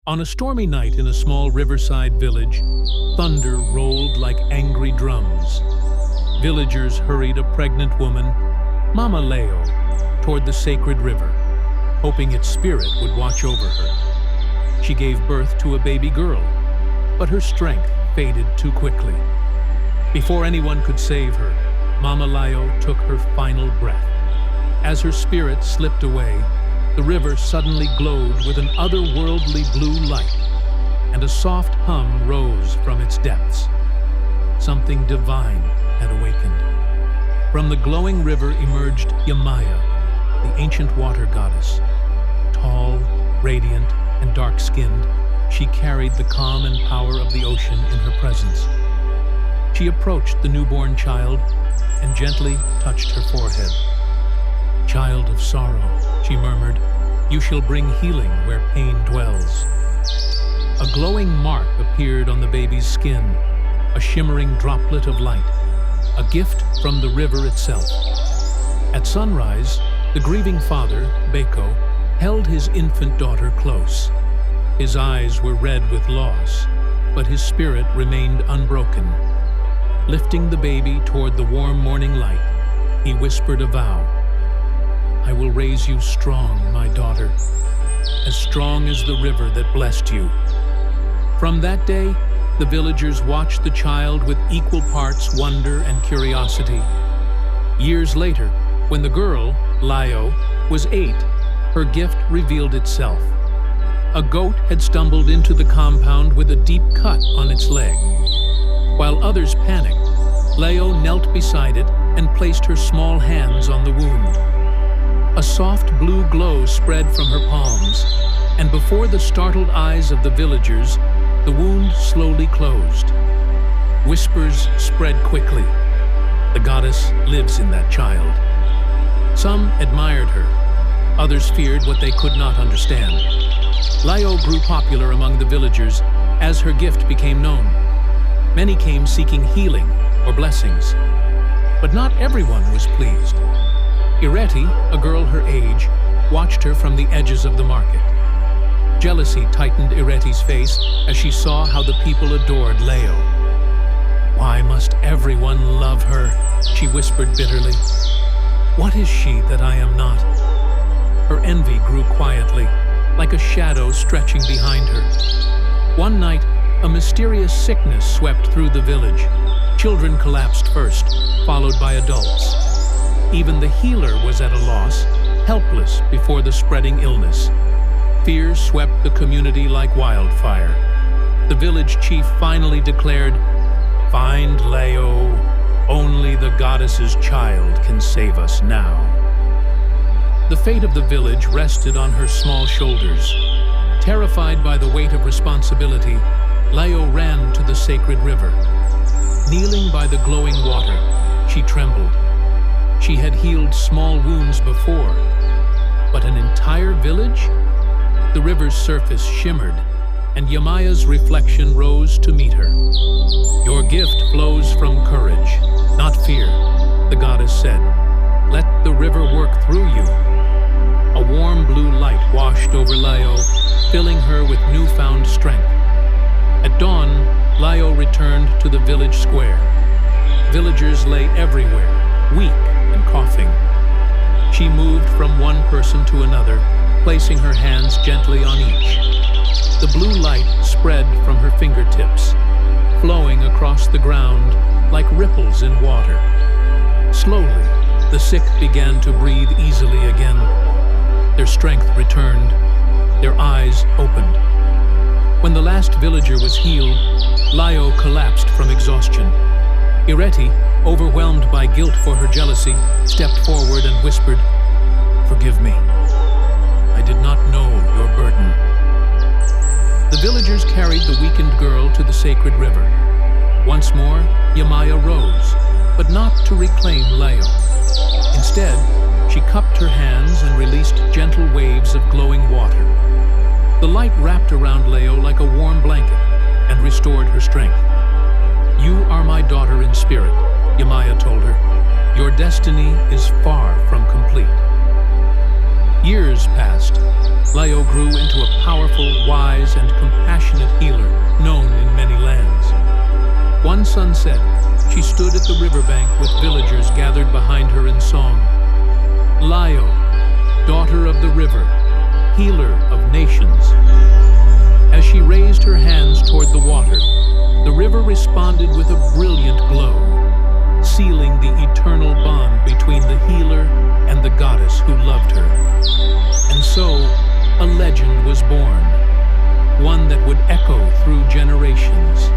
On a stormy night in a small riverside village, thunder rolled like angry drums. Villagers hurried a pregnant woman, Mama Leo, toward the sacred river, hoping its spirit would watch over her. She gave birth to a baby girl, but her strength faded too quickly. Before anyone could save her, Mama Leo took her final breath. As her spirit slipped away, the river suddenly glowed with an otherworldly blue light, and a soft hum rose from its depths. Something divine had awakened. From the glowing river emerged Yamaya, the ancient water goddess. Tall, radiant, and dark-skinned, she carried the calm and power of the ocean in her presence. She approached the newborn child and gently touched her forehead. "Child of sorrow," she murmured, "you shall bring healing where pain dwells." A glowing mark appeared on the baby's skin, a shimmering droplet of light, a gift from the river itself. At sunrise, the grieving father, Beko, held his infant daughter close. His eyes were red with loss, but his spirit remained unbroken. Lifting the baby toward the warm morning light, he whispered a vow. "I will raise you strong, my daughter, as strong as the river that blessed you." From that day, the villagers watched the child with equal parts wonder and curiosity. Years later, when the girl, Lio, was 8, her gift revealed itself. A goat had stumbled into the compound with a deep cut on its leg. While others panicked, Leo knelt beside it and placed her small hands on the wound. A soft blue glow spread from her palms, and before the startled eyes of the villagers, the wound slowly closed. Whispers spread quickly. The goddess lives in that child. Some admired her. Others feared what they could not understand. Lio grew popular among the villagers as her gift became known. Many came seeking healing or blessings, but not everyone was pleased. Ireti, a girl her age, watched her from the edges of the market. Jealousy tightened Ireti's face as she saw how the people adored Leo. "Why must everyone love her?" she whispered bitterly. "What is she that I am not?" Her envy grew quietly, like a shadow stretching behind her. One night, a mysterious sickness swept through the village. Children collapsed first, followed by adults. Even the healer was at a loss, helpless before the spreading illness. Fear swept the community like wildfire. The village chief finally declared, "Find Leo. Only the goddess's child can save us now." The fate of the village rested on her small shoulders. Terrified by the weight of responsibility, Leo ran to the sacred river. Kneeling by the glowing water, she trembled. She had healed small wounds before, but an entire village? The river's surface shimmered, and Yamaya's reflection rose to meet her. "Your gift flows from courage, not fear," the goddess said. "Let the river work through you." A warm blue light washed over Lio, filling her with newfound strength. At dawn, Lio returned to the village square. Villagers lay everywhere, weak and coughing. She moved from one person to another, placing her hands gently on each. The blue light spread from her fingertips, flowing across the ground like ripples in water. Slowly, the sick began to breathe easily again. Their strength returned, their eyes opened. When the last villager was healed, Lio collapsed from exhaustion. Ireti, overwhelmed by guilt for her jealousy, stepped forward and whispered, "Forgive me. I did not know your burden." The villagers carried the weakened girl to the sacred river. Once more, Yamaya rose, but not to reclaim Leo. Instead, she cupped her hands and released gentle waves of glowing water. The light wrapped around Leo like a warm blanket and restored her strength. "You are my daughter in spirit," Yamaya told her. "Your destiny is far from complete." Years passed. Layo grew into a powerful, wise, and compassionate healer known in many lands. One sunset, she stood at the riverbank with villagers gathered behind her in song. Layo, daughter of the river, healer of nations. As she raised her hands toward the water, the river responded with a brilliant glow, sealing the eternal bond between the healer and the goddess who loved her. And so, a legend was born, one that would echo through generations.